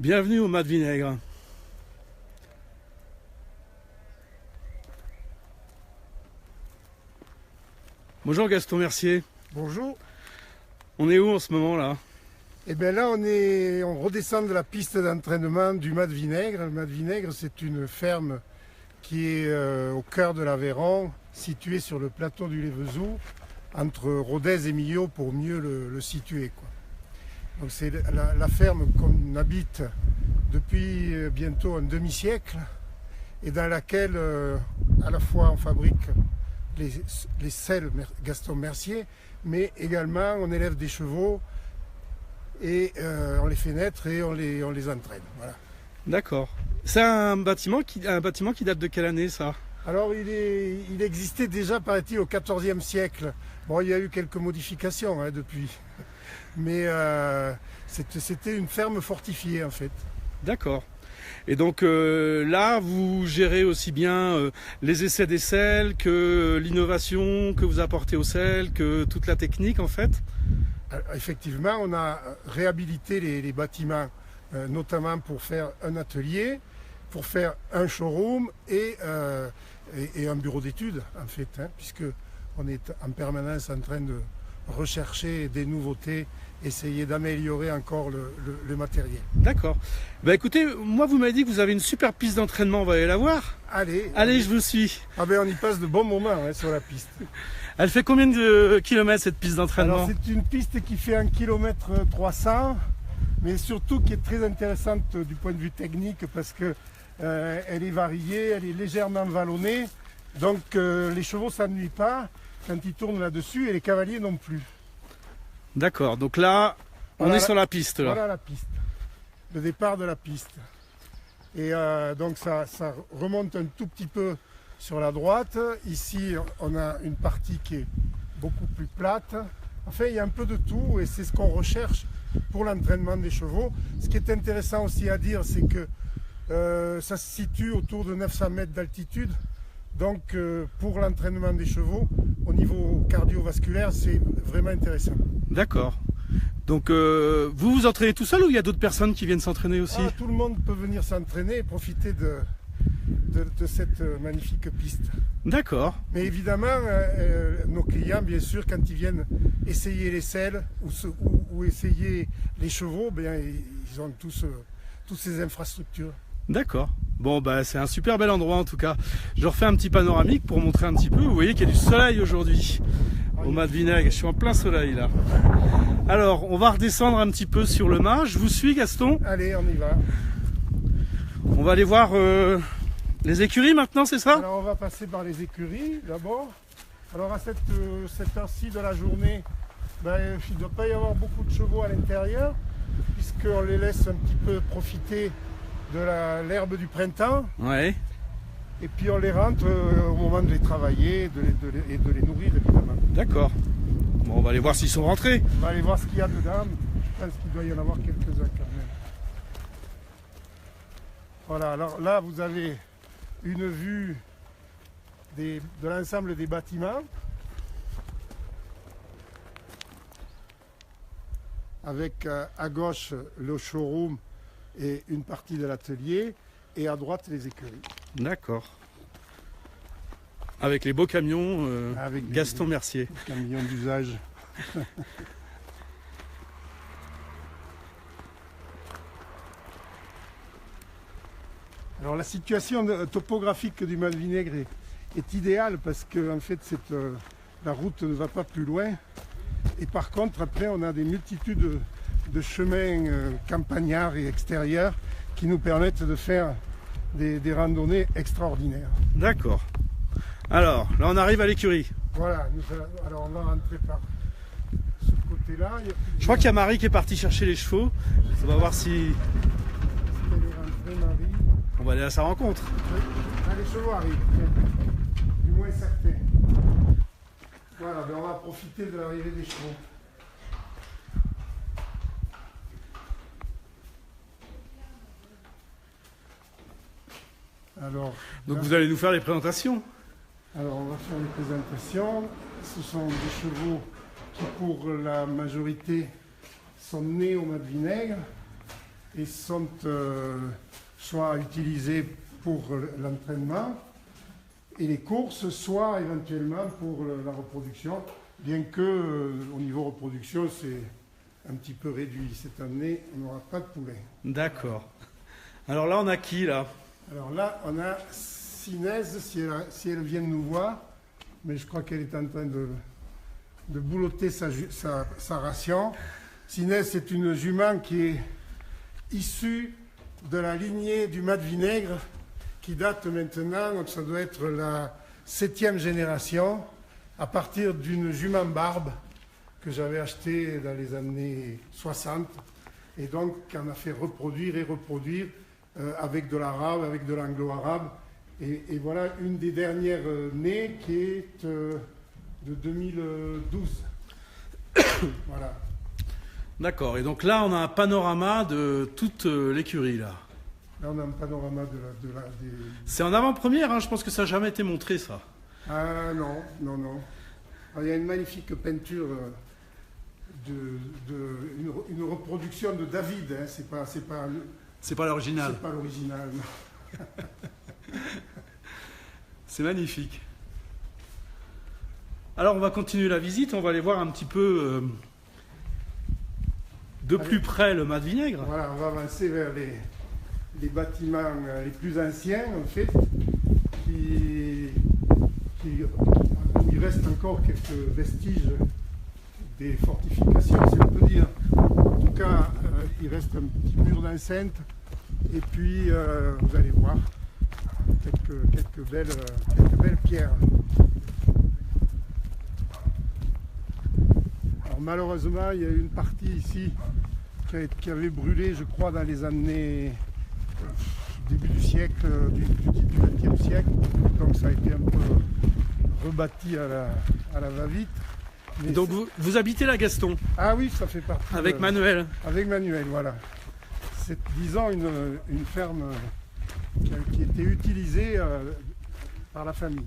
Bienvenue au Mas de Vinaigre. Bonjour Gaston Mercier. Bonjour. On est où en ce moment là? Eh bien là on redescend de la piste d'entraînement du Mas de Vinaigre. Le Mas de Vinaigre, c'est une ferme qui est au cœur de l'Aveyron, située sur le plateau du Lévezou, entre Rodez et Millau pour mieux le situer, quoi. Donc c'est la ferme qu'on habite depuis bientôt un demi-siècle et dans laquelle à la fois on fabrique les selles Gaston Mercier, mais également on élève des chevaux et on les fait naître et on les entraîne. Voilà. D'accord. C'est un bâtiment qui date de quelle année ça? Alors il existait déjà, paraît-il, au XIVe siècle. Bon, il y a eu quelques modifications depuis. Mais c'était une ferme fortifiée en fait. D'accord. Et donc là, vous gérez aussi bien les essais des selles que l'innovation que vous apportez aux selles, que toute la technique en fait? Alors, effectivement, on a réhabilité les bâtiments, notamment pour faire un atelier, pour faire un showroom et un bureau d'études en fait, puisque on est en permanence en train de rechercher des nouveautés, essayer d'améliorer encore le matériel. D'accord. Bah écoutez, moi vous m'avez dit que vous avez une super piste d'entraînement, on va aller la voir. Allez, je vous suis. Ah ben on y passe de bons moments sur la piste. Elle fait combien de kilomètres cette piste d'entraînement? Alors c'est une piste qui fait 1 km 300, mais surtout qui est très intéressante du point de vue technique parce que elle est variée, elle est légèrement vallonnée, donc les chevaux ne s'ennuient pas quand ils tournent là-dessus et les cavaliers non plus. D'accord, donc là, on est sur la piste. Là. Voilà la piste, le départ de la piste. Et donc ça remonte un tout petit peu sur la droite. Ici, on a une partie qui est beaucoup plus plate. Enfin, il y a un peu de tout et c'est ce qu'on recherche pour l'entraînement des chevaux. Ce qui est intéressant aussi à dire, c'est que ça se situe autour de 900 mètres d'altitude. Donc pour l'entraînement des chevaux, au niveau cardiovasculaire, c'est vraiment intéressant. D'accord. Donc vous vous entraînez tout seul ou il y a d'autres personnes qui viennent s'entraîner aussi? Tout le monde peut venir s'entraîner et profiter de cette magnifique piste. D'accord. Mais évidemment, nos clients, bien sûr, quand ils viennent essayer les selles ou essayer les chevaux, bien, ils ont toutes ces infrastructures. D'accord. Bon, bah c'est un super bel endroit en tout cas. Je refais un petit panoramique pour montrer un petit peu. Vous voyez qu'il y a du soleil aujourd'hui au Mas de Vinaigre. Je suis en plein soleil là. Alors, on va redescendre un petit peu sur le Mas. Je vous suis, Gaston. Allez, on y va. On va aller voir les écuries maintenant, c'est ça? Alors, on va passer par les écuries d'abord. Alors, à cette heure-ci de la journée, il ne doit pas y avoir beaucoup de chevaux à l'intérieur, puisqu'on les laisse un petit peu profiter de l'herbe du printemps. Ouais. Et puis on les rentre au moment de les travailler et de les nourrir évidemment. D'accord. Bon, on va aller voir s'ils sont rentrés. On va aller voir ce qu'il y a dedans. Je pense qu'il doit y en avoir quelques-uns quand même. Voilà, alors là vous avez une vue de l'ensemble des bâtiments. Avec à gauche le showroom et une partie de l'atelier, et à droite les écuries. D'accord. Avec les beaux camions Avec Gaston Mercier. Camions d'usage. Alors la situation topographique du Mas de Vinaigre est idéale parce que en fait la route ne va pas plus loin. Et par contre après on a des multitudes de chemins campagnards et extérieurs qui nous permettent de faire des randonnées extraordinaires. D'accord. Alors, là on arrive à l'écurie. Voilà, alors on va rentrer par ce côté-là. Je crois qu'il y a Marie qui est partie chercher les chevaux. On va voir si... On va aller à sa rencontre. Oui. Ah, les chevaux arrivent, du moins certains. Voilà, on va profiter de l'arrivée des chevaux. Alors, donc vous allez nous faire les présentations. Alors on va faire les présentations. Ce sont des chevaux qui pour la majorité sont nés au Mas de Vinaigre. et sont soit utilisés pour l'entraînement et les courses, soit éventuellement pour la reproduction, bien que au niveau reproduction, c'est un petit peu réduit. Cette année, on n'aura pas de poulet. D'accord. Alors là, on a qui là? Alors là, on a Sinez, si elle vient nous voir, mais je crois qu'elle est en train de boulotter sa ration. Sinez, c'est une jument qui est issue de la lignée du mat vinaigre, qui date maintenant, donc ça doit être la 7e génération, à partir d'une jument barbe que j'avais achetée dans les années 60, et donc qu'on a fait reproduire et reproduire avec de l'arabe, avec de l'anglo-arabe. Et voilà une des dernières nées qui est de 2012. Voilà. D'accord. Et donc là, on a un panorama de toute l'écurie là. Là, on a un panorama des... C'est en avant-première, hein, je pense que ça n'a jamais été montré ça. Ah non. Alors, il y a une magnifique peinture, une reproduction de David, hein. C'est pas l'original. C'est pas l'original. C'est magnifique. Alors on va continuer la visite, on va aller voir un petit peu de plus près le mat vinaigre. Voilà, on va avancer vers les bâtiments les plus anciens en fait, il reste encore quelques vestiges des fortifications, si on peut dire. En tout cas, il reste un petit mur d'enceinte et puis vous allez voir quelques belles pierres. Alors malheureusement, il y a une partie ici qui avait brûlé, je crois, dans les années début du siècle, du XXe siècle. Donc ça a été un peu rebâti à la va-vite. Mais donc vous habitez là, Gaston? Ah oui, ça fait partie. Avec Manuel? Avec Manuel, voilà. C'est, disons, une ferme qui était utilisée par la famille.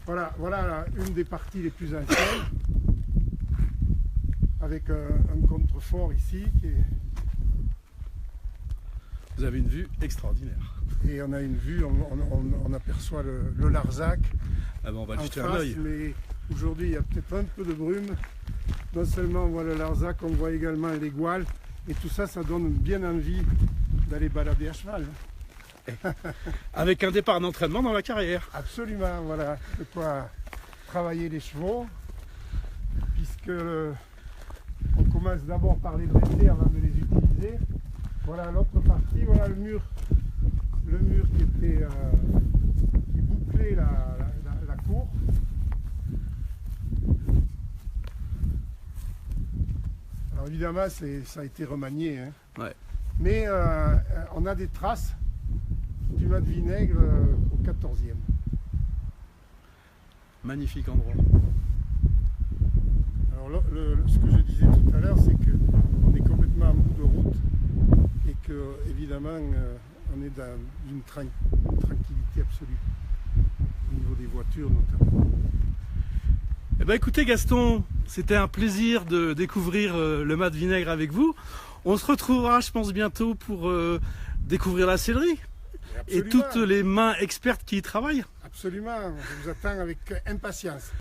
Voilà une des parties les plus anciennes, avec un contrefort ici. Vous avez une vue extraordinaire. Et on a une vue, on aperçoit le Larzac. Ah ben on va jeter un œil. Mais aujourd'hui, il y a peut-être un peu de brume. Non seulement on voit le Larzac, on voit également les Gouales. Et tout ça, ça donne bien envie d'aller balader à cheval. Avec un départ d'entraînement dans la carrière. Absolument, voilà. De quoi travailler les chevaux, puisque on commence d'abord par les dresser avant de les utiliser. Voilà l'autre partie, voilà le mur qui bouclait la cour. Alors évidemment, ça a été remanié, hein. Ouais. Mais on a des traces du mat vinaigre au 14e. Magnifique endroit. Alors ce que je disais tout à l'heure, c'est qu'on est complètement en bout de route et que évidemment on est dans une tranquillité absolue au niveau des voitures notamment. Eh ben écoutez Gaston, c'était un plaisir de découvrir le mat vinaigre avec vous. On se retrouvera, je pense, bientôt pour découvrir la sellerie et toutes les mains expertes qui y travaillent. Absolument, je vous attends avec impatience.